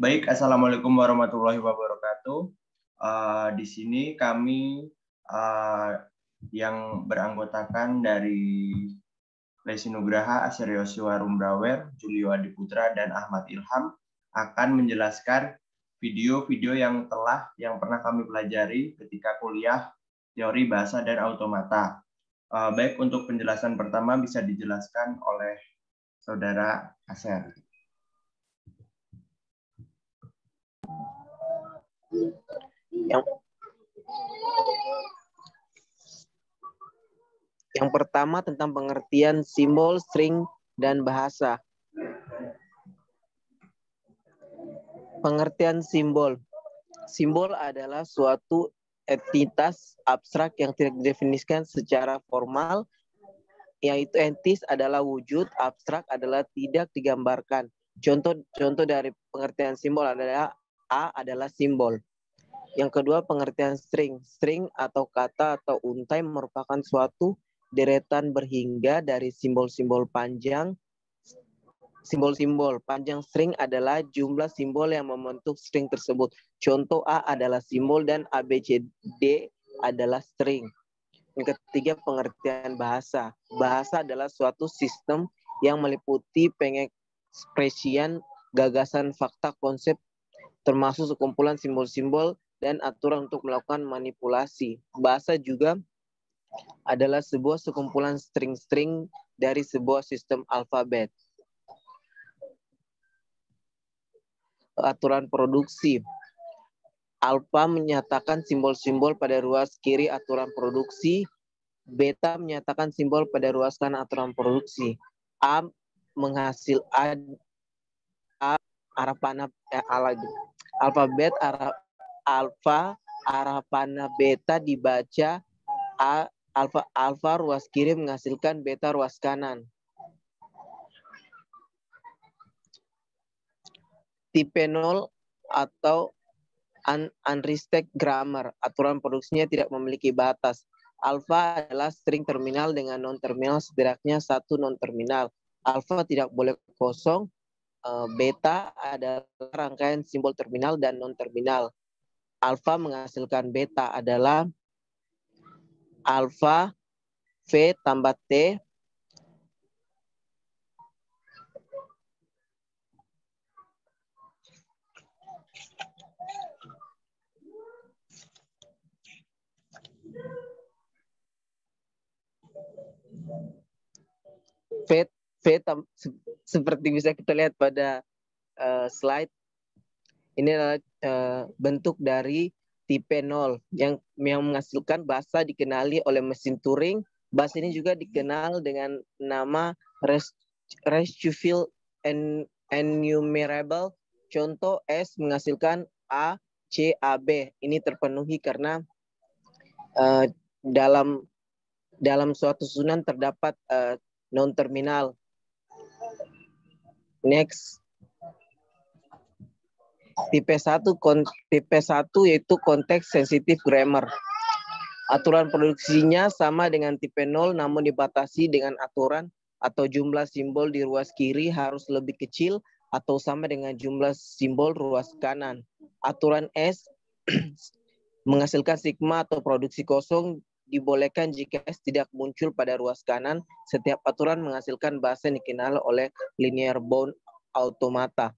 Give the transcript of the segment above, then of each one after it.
Baik, Assalamualaikum warahmatullahi wabarakatuh. Di sini kami yang beranggotakan dari Lesi Nugraha, Asri Yosua Rumbrawer, Julio Adiputra, dan Ahmad Ilham akan menjelaskan video-video yang pernah kami pelajari ketika kuliah teori bahasa dan automata. Baik, untuk penjelasan pertama bisa dijelaskan oleh Saudara Aser. Yang pertama tentang pengertian simbol, string, dan bahasa. Pengertian simbol. Simbol adalah suatu entitas abstrak yang tidak didefinisikan secara formal, yaitu entitas adalah wujud, abstrak adalah tidak digambarkan. Contoh dari pengertian simbol adalah A adalah simbol. Yang kedua, pengertian string. String atau kata atau untai merupakan suatu deretan berhingga dari simbol-simbol panjang. Simbol-simbol panjang string adalah jumlah simbol yang membentuk string tersebut. Contoh A adalah simbol dan ABCD adalah string. Yang ketiga, pengertian bahasa. Bahasa adalah suatu sistem yang meliputi pengekspresian gagasan, fakta, konsep, termasuk sekumpulan simbol-simbol dan aturan untuk melakukan manipulasi. Bahasa juga adalah sebuah sekumpulan string-string dari sebuah sistem alfabet. Aturan produksi. Alfa menyatakan simbol-simbol pada ruas kiri aturan produksi. Beta menyatakan simbol pada ruas kanan aturan produksi. A menghasil alfabet alfa arapana beta dibaca A alfa ruas kiri menghasilkan beta ruas kanan. Tipe 0 atau unrestricted grammar. Aturan produksinya tidak memiliki batas. Alfa adalah string terminal dengan non-terminal setidaknya satu non-terminal. Alfa tidak boleh kosong. Beta adalah rangkaian simbol terminal dan non-terminal. Alfa menghasilkan beta adalah alfa V tambah T seperti bisa kita lihat pada slide. Ini adalah bentuk dari tipe 0 yang menghasilkan bahasa dikenali oleh mesin Turing. Bahasa ini juga dikenal dengan nama retrieval enumerable. Contoh S menghasilkan A, C, A, B. Ini terpenuhi karena dalam suatu susunan terdapat non-terminal. Next. Tipe 1 yaitu konteks sensitif grammar. Aturan produksinya sama dengan tipe 0 namun dibatasi dengan aturan atau jumlah simbol di ruas kiri harus lebih kecil atau sama dengan jumlah simbol ruas kanan. Aturan S menghasilkan sigma atau produksi kosong dibolehkan jika S tidak muncul pada ruas kanan. Setiap aturan menghasilkan bahasa yang dikenal oleh linear bound automata.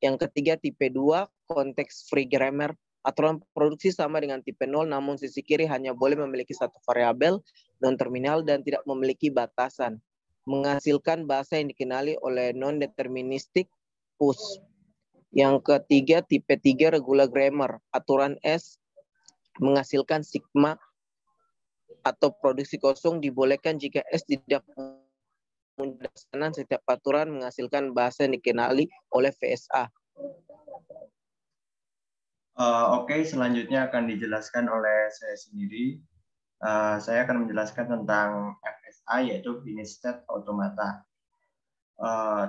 Yang ketiga, tipe 2, konteks free grammar. Aturan produksi sama dengan tipe 0, namun sisi kiri hanya boleh memiliki satu variabel non-terminal dan tidak memiliki batasan. Menghasilkan bahasa yang dikenali oleh non-deterministic push. Yang ketiga, tipe 3, regular grammar. Aturan S menghasilkan sigma atau produksi kosong dibolehkan jika S tidak muncul. Setiap aturan menghasilkan bahasa yang dikenali oleh VSA. Oke, selanjutnya akan dijelaskan oleh saya sendiri. Saya akan menjelaskan tentang FSA, yaitu Finite State Automata.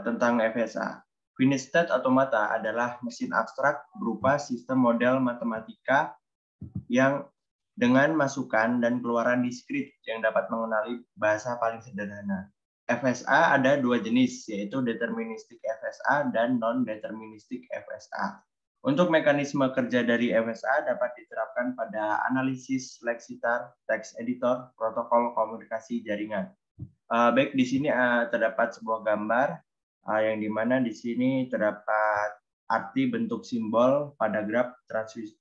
Tentang FSA. Finite State Automata adalah mesin abstrak berupa sistem model matematika yang dengan masukan dan keluaran diskrit yang dapat mengenali bahasa paling sederhana. FSA ada dua jenis, yaitu deterministik FSA dan non-deterministik FSA. Untuk mekanisme kerja dari FSA dapat diterapkan pada analisis lexitar, text editor, protokol komunikasi jaringan. Baik, di sini terdapat sebuah gambar yang dimana di sini terdapat arti bentuk simbol pada graf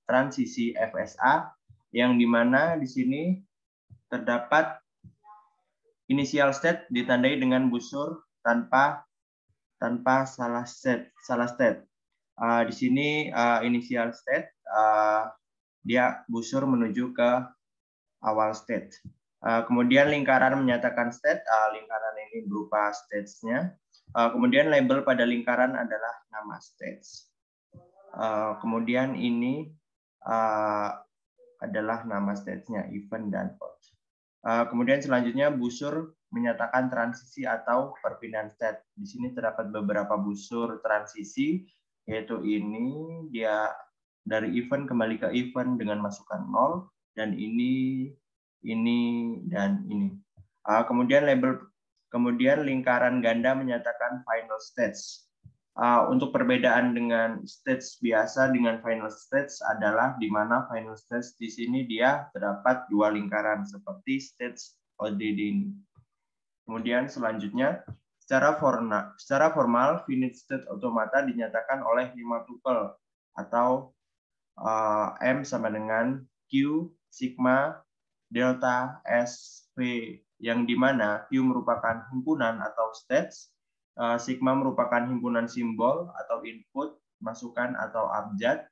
transisi FSA, yang dimana di sini terdapat initial state ditandai dengan busur tanpa salah state. Di sini initial state dia busur menuju ke awal state. Kemudian lingkaran menyatakan state, lingkaran ini berupa states-nya. Kemudian label pada lingkaran adalah nama states. Kemudian ini adalah nama states-nya, event dan out. Kemudian selanjutnya busur menyatakan transisi atau perpindahan state. Di sini terdapat beberapa busur transisi, yaitu ini dia dari event kembali ke event dengan masukan 0, dan ini dan ini. Kemudian lingkaran ganda menyatakan final states. Untuk perbedaan dengan states biasa dengan final states adalah di mana final states di sini dia terdapat dua lingkaran seperti states ODD ini. Kemudian selanjutnya secara formal finite state automata dinyatakan oleh 5 tuple atau M sama dengan Q, sigma, delta, S, V, yang dimana Q merupakan himpunan atau states, sigma merupakan himpunan simbol atau input, masukan atau abjad,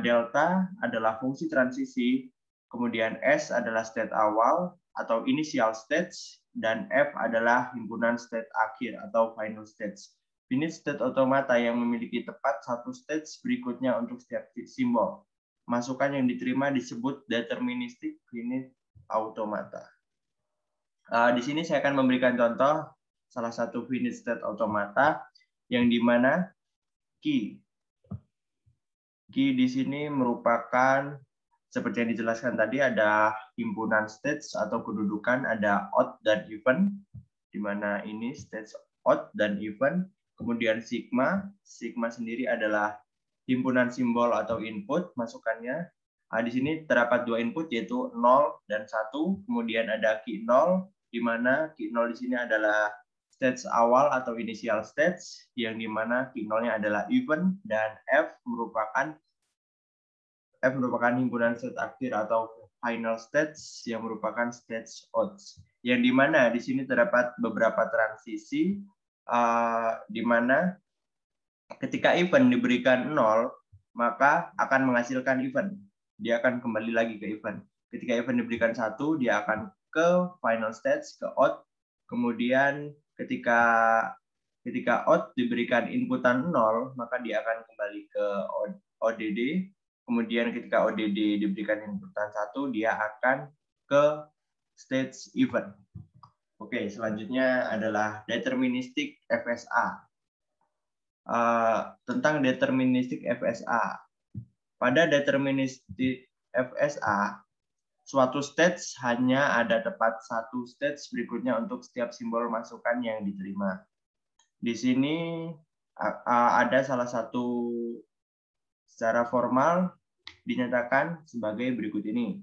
delta adalah fungsi transisi, kemudian S adalah state awal atau initial states, dan F adalah himpunan state akhir atau final states. Finite state automata yang memiliki tepat satu states berikutnya untuk setiap simbol. Masukan yang diterima disebut deterministik finite automata. Di sini saya akan memberikan contoh salah satu finite state automata yang dimana key di sini merupakan seperti yang dijelaskan tadi, ada himpunan states atau kedudukan, ada odd dan even, di mana ini states odd dan even. Kemudian sigma sendiri adalah himpunan simbol atau input, masukannya. Di sini terdapat dua input, yaitu 0 dan 1. Kemudian ada key 0, di mana key 0 di sini adalah states awal atau initial states, yang di mana key 0-nya adalah even, dan F merupakan himpunan state akhir atau final states yang merupakan states odds. Yang di mana di sini terdapat beberapa transisi, di mana ketika event diberikan 0, maka akan menghasilkan event. Dia akan kembali lagi ke event. Ketika event diberikan 1, dia akan ke final states, ke odd. Kemudian ketika odd diberikan inputan 0, maka dia akan kembali ke ODD. Kemudian ketika ODD diberikan inputan 1, dia akan ke stage event. Oke, selanjutnya adalah deterministik FSA. Tentang deterministik FSA. Pada deterministik FSA, suatu stage hanya ada tepat satu stage berikutnya untuk setiap simbol masukan yang diterima. Di sini ada salah satu secara formal dinyatakan sebagai berikut ini.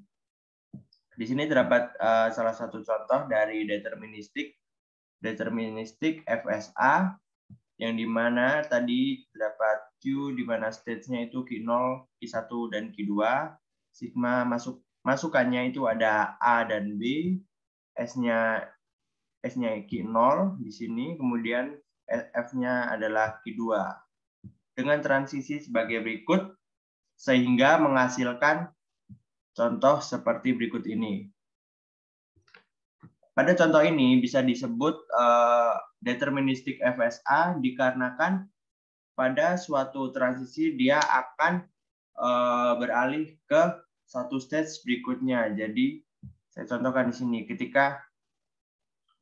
Di sini terdapat salah satu contoh dari deterministik FSA, yang dimana tadi terdapat Q di mana stage-nya itu Q0, Q1, dan Q2. Sigma masukannya itu ada A dan B, S-nya Q0 di sini, kemudian F-nya adalah Q2. Dengan transisi sebagai berikut, sehingga menghasilkan contoh seperti berikut ini. Pada contoh ini bisa disebut deterministik FSA dikarenakan pada suatu transisi dia akan beralih ke satu stage berikutnya. Jadi saya contohkan di sini, ketika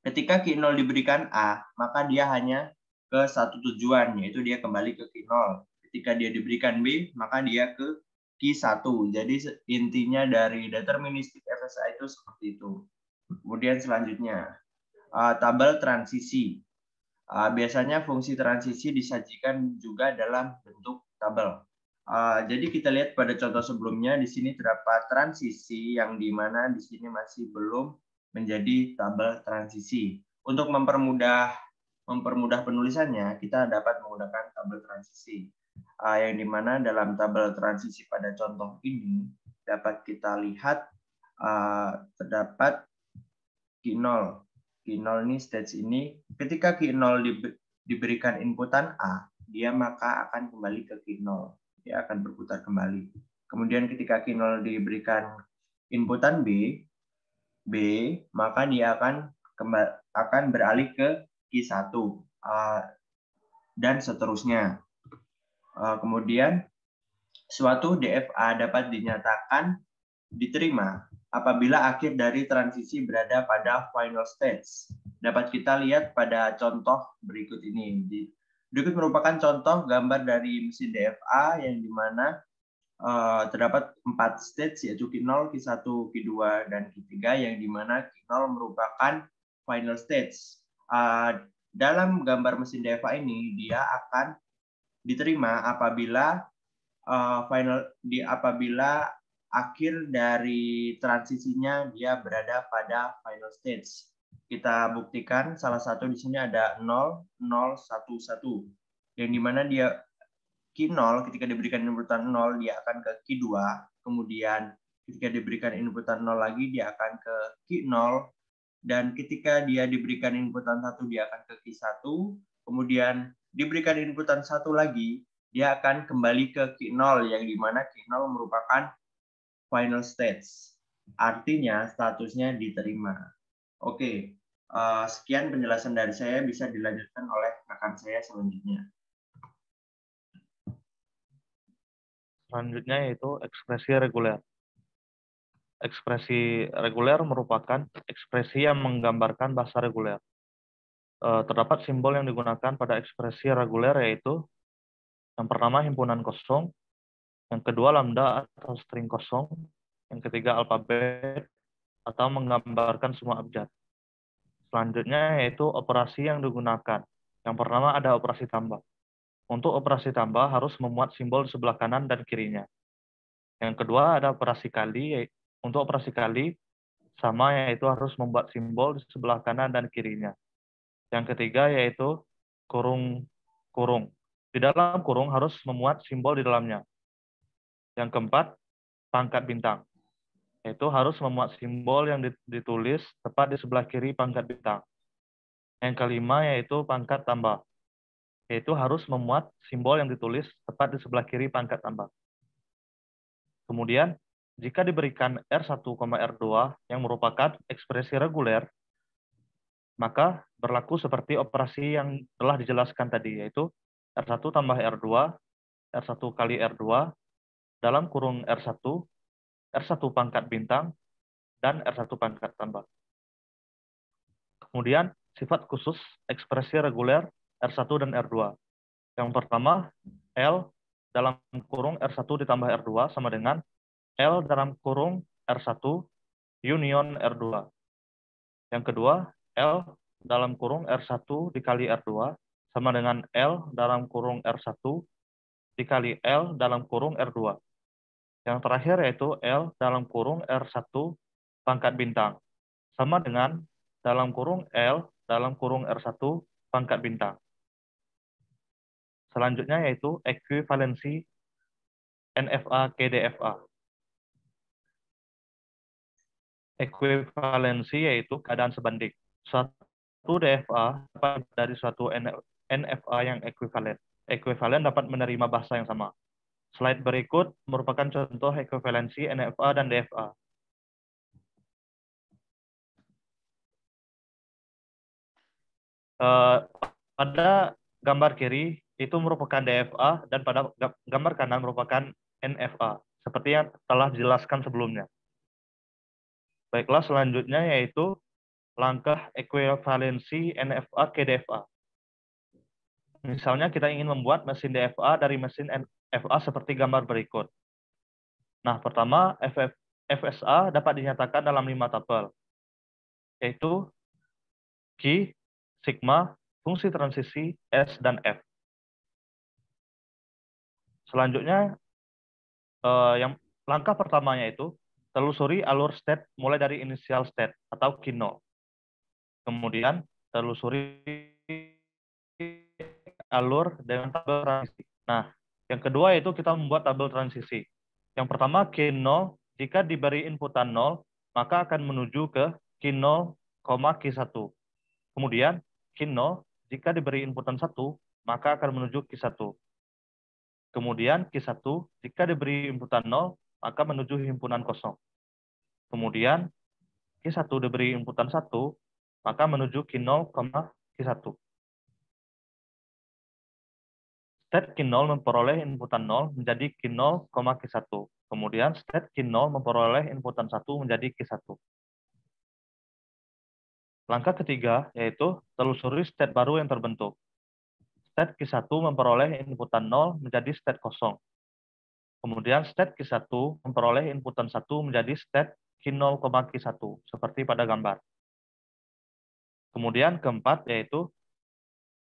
Q0 diberikan A, maka dia hanya ke satu tujuan, yaitu dia kembali ke Q0. Ketika dia diberikan B, maka dia ke Q1. Jadi intinya dari deterministik FSA itu seperti itu. Kemudian selanjutnya, tabel transisi. Biasanya fungsi transisi disajikan juga dalam bentuk tabel. Jadi kita lihat pada contoh sebelumnya, di sini terdapat transisi yang dimana di sini masih belum menjadi tabel transisi. Untuk mempermudah penulisannya, kita dapat menggunakan tabel transisi. Yang dimana dalam tabel transisi pada contoh ini dapat kita lihat terdapat Q0. Q0 ini stage ini, ketika Q0 diberikan inputan A, dia maka akan kembali ke Q0. Dia akan berputar kembali. Kemudian ketika Q0 diberikan inputan B, maka dia akan beralih ke Q1 dan seterusnya. Kemudian suatu DFA dapat dinyatakan diterima apabila akhir dari transisi berada pada final stage. Dapat kita lihat pada contoh berikut ini. Berikut merupakan contoh gambar dari mesin DFA yang dimana terdapat 4 stage, yaitu Q0, Q1, Q2, dan Q3, yang dimana Q0 merupakan final stage. Dalam gambar mesin DFA ini, dia akan diterima apabila apabila akhir dari transisinya dia berada pada final stage. Kita buktikan salah satu di sini ada 0, 0, 1, 1. Yang dimana dia Q0 ketika diberikan inputan 0 dia akan ke Q2, kemudian ketika diberikan inputan 0 lagi dia akan ke Q0, dan ketika dia diberikan inputan 1 dia akan ke Q1, kemudian diberikan inputan 1 lagi dia akan kembali ke Q0, yang dimana Q0 merupakan final stage. Artinya statusnya diterima. Oke, sekian penjelasan dari saya, bisa dilanjutkan oleh rekan saya selanjutnya. Selanjutnya yaitu ekspresi reguler. Ekspresi reguler merupakan ekspresi yang menggambarkan bahasa reguler. Terdapat simbol yang digunakan pada ekspresi reguler yaitu yang pertama himpunan kosong, yang kedua lambda atau string kosong, yang ketiga alfabet atau menggambarkan semua abjad. Selanjutnya yaitu operasi yang digunakan. Yang pertama ada operasi tambah. Untuk operasi tambah harus memuat simbol di sebelah kanan dan kirinya. Yang kedua ada operasi kali. Untuk operasi kali sama, yaitu harus membuat simbol di sebelah kanan dan kirinya. Yang ketiga yaitu kurung. Di dalam kurung harus memuat simbol di dalamnya. Yang keempat pangkat bintang, yaitu harus memuat simbol yang ditulis tepat di sebelah kiri pangkat bintang. Yang kelima yaitu pangkat tambah, yaitu harus memuat simbol yang ditulis tepat di sebelah kiri pangkat tambah. Kemudian, jika diberikan R1, R2 yang merupakan ekspresi reguler, maka berlaku seperti operasi yang telah dijelaskan tadi, yaitu R1 tambah R2, R1 kali R2, dalam kurung R1, R1 pangkat bintang, dan R1 pangkat tambah. Kemudian, sifat khusus ekspresi reguler R1 dan R2. Yang pertama, L dalam kurung R1 ditambah R2 sama dengan L dalam kurung R1 union R2. Yang kedua, L dalam kurung R1 dikali R2 sama dengan L dalam kurung R1 dikali L dalam kurung R2. Yang terakhir yaitu L dalam kurung R1 pangkat bintang sama dengan dalam kurung L dalam kurung R1 pangkat bintang. Selanjutnya yaitu ekuivalensi NFA KDFA. Ekuivalensi yaitu keadaan sebanding. Suatu DFA dapat dari suatu NFA yang ekuivalen. Ekuivalen dapat menerima bahasa yang sama. Slide berikut merupakan contoh ekuivalensi NFA dan DFA. Pada gambar kiri itu merupakan DFA dan pada gambar kanan merupakan NFA, seperti yang telah dijelaskan sebelumnya. Baiklah, selanjutnya yaitu langkah ekuivalensi NFA ke DFA. Misalnya kita ingin membuat mesin DFA dari mesin NFA seperti gambar berikut. Nah, pertama, FSA dapat dinyatakan dalam 5 tabel, yaitu Q, sigma, fungsi transisi, S, dan F. Selanjutnya, yang langkah pertamanya itu, telusuri alur state mulai dari initial state atau Q0. Kemudian, telusuri alur dengan tabel transisi. Nah, yang kedua itu kita membuat tabel transisi. Yang pertama, Q0, jika diberi inputan 0, maka akan menuju ke Q0, Q1. Kemudian, Q0, jika diberi inputan 1, maka akan menuju Q1. Kemudian, Q1, jika diberi inputan 0, maka menuju himpunan kosong. Kemudian, Q1 diberi inputan 1, maka menuju Q0, Q1. State Q0 memperoleh inputan 0 menjadi Q0, Q1. Kemudian state Q0 memperoleh inputan 1 menjadi Q1. Langkah ketiga yaitu telusuri state baru yang terbentuk. State Q1 memperoleh inputan 0 menjadi state kosong. Kemudian state Q1 memperoleh inputan 1 menjadi state Q0, Q1, seperti pada gambar. Kemudian keempat yaitu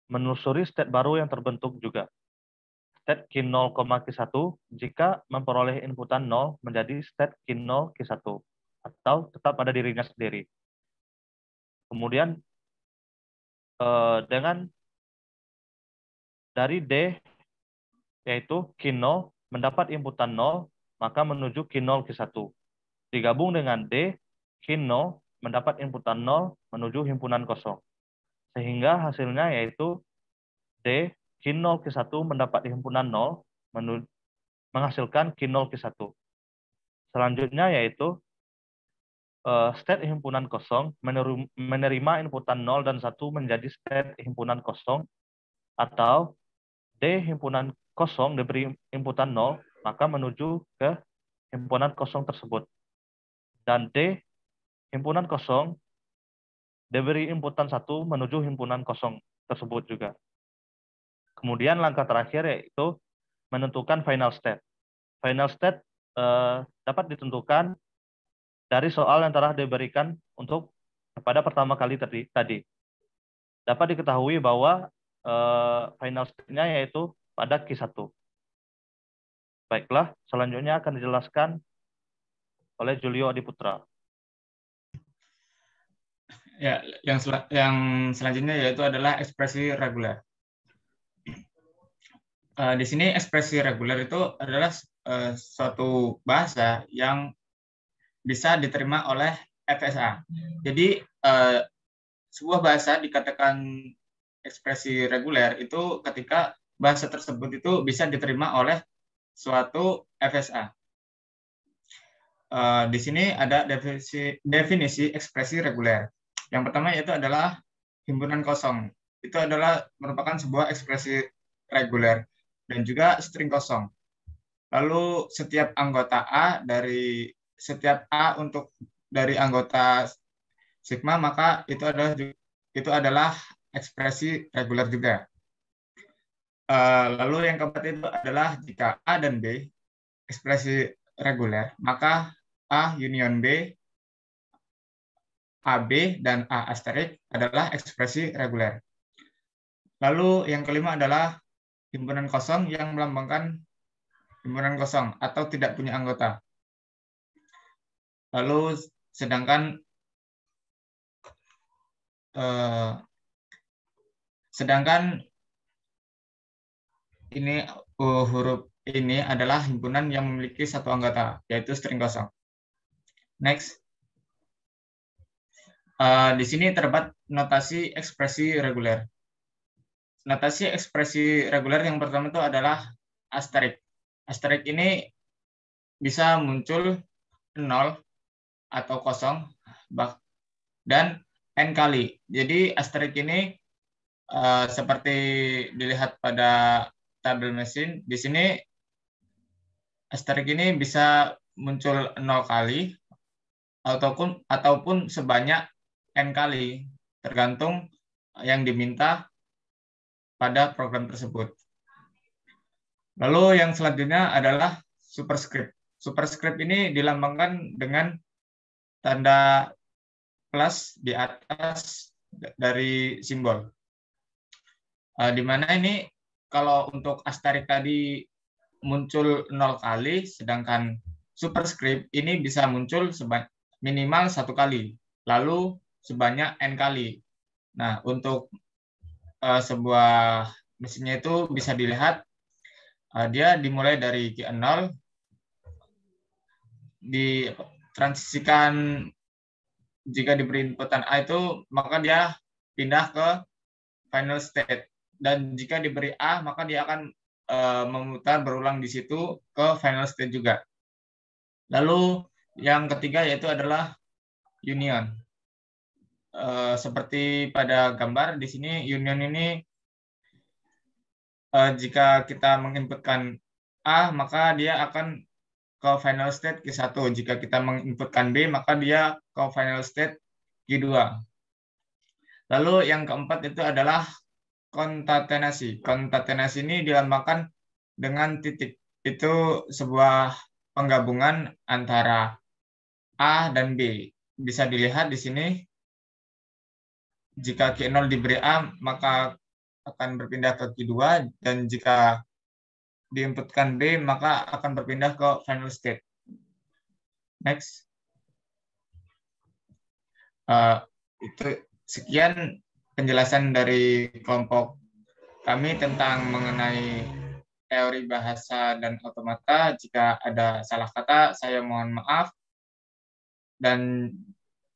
menelusuri state baru yang terbentuk juga. State Q0, Q1 jika memperoleh inputan 0 menjadi state Q0, Q1 atau tetap pada dirinya sendiri. Kemudian dengan dari D yaitu Q0 mendapat inputan 0 maka menuju Q0, Q1. Digabung dengan D, Q0 mendapat inputan 0 menuju himpunan kosong. Sehingga hasilnya yaitu D, Q0, Q1 mendapat himpunan 0 menghasilkan Q0, Q1. Selanjutnya yaitu state himpunan kosong menerima inputan 0 dan 1 menjadi state himpunan kosong, atau D himpunan kosong diberi inputan 0, maka menuju ke himpunan kosong tersebut. Dan D himpunan kosong diberi inputan 1 menuju himpunan kosong tersebut juga. Kemudian langkah terakhir yaitu menentukan final state. Final state dapat ditentukan dari soal yang telah diberikan untuk pada pertama kali tadi. Dapat diketahui bahwa final state-nya yaitu pada Q1. Baiklah, selanjutnya akan dijelaskan oleh Julio Adiputra. Ya, yang selanjutnya yaitu adalah ekspresi reguler. Di sini ekspresi reguler itu adalah suatu bahasa yang bisa diterima oleh FSA. Jadi sebuah bahasa dikatakan ekspresi reguler itu ketika bahasa tersebut itu bisa diterima oleh suatu FSA. Di sini ada definisi ekspresi reguler. Yang pertama yaitu adalah himpunan kosong. Itu adalah merupakan sebuah ekspresi reguler dan juga string kosong. Lalu setiap anggota A dari anggota sigma, maka itu adalah ekspresi reguler juga. Lalu yang keempat itu adalah jika A dan B ekspresi reguler, maka A union B, AB, dan A asterik adalah ekspresi reguler. Lalu yang kelima adalah himpunan kosong yang melambangkan himpunan kosong atau tidak punya anggota. Lalu sedangkan ini huruf ini adalah himpunan yang memiliki satu anggota, yaitu string kosong. Next. Di sini terdapat notasi ekspresi reguler. Notasi ekspresi reguler yang pertama itu adalah asterik. Asterik ini bisa muncul 0 atau kosong dan n kali. Jadi asterik ini seperti dilihat pada tabel mesin, di sini asterik ini bisa muncul 0 kali ataupun sebanyak n kali, tergantung yang diminta pada program tersebut. Lalu yang selanjutnya adalah superscript. Superscript ini dilambangkan dengan tanda plus di atas dari simbol. Di mana ini kalau untuk asterik tadi muncul 0 kali, sedangkan superscript ini bisa muncul minimal 1 kali, lalu sebanyak n kali. Nah, untuk sebuah mesinnya itu bisa dilihat dia dimulai dari Q0, ditransisikan jika diberi inputan A itu, maka dia pindah ke final state. Dan jika diberi A, maka dia akan memutar berulang di situ ke final state juga. Lalu yang ketiga yaitu adalah union. Seperti pada gambar di sini, union ini jika kita menginputkan A, maka dia akan ke final state Q1. Jika kita menginputkan B, maka dia ke final state Q2. Lalu yang keempat itu adalah konkatenasi. Konkatenasi ini dilambangkan dengan titik. Itu sebuah penggabungan antara A dan B. Bisa dilihat di sini, jika Q0 diberi A, maka akan berpindah ke Q2, dan jika diinputkan B, maka akan berpindah ke final state. Next. Itu sekian penjelasan dari kelompok kami tentang mengenai teori bahasa dan otomata. Jika ada salah kata, saya mohon maaf. Dan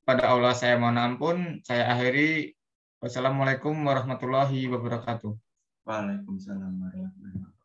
pada Allah saya mohon ampun. Saya akhiri. Wassalamualaikum warahmatullahi wabarakatuh. Waalaikumsalam warahmatullahi wabarakatuh.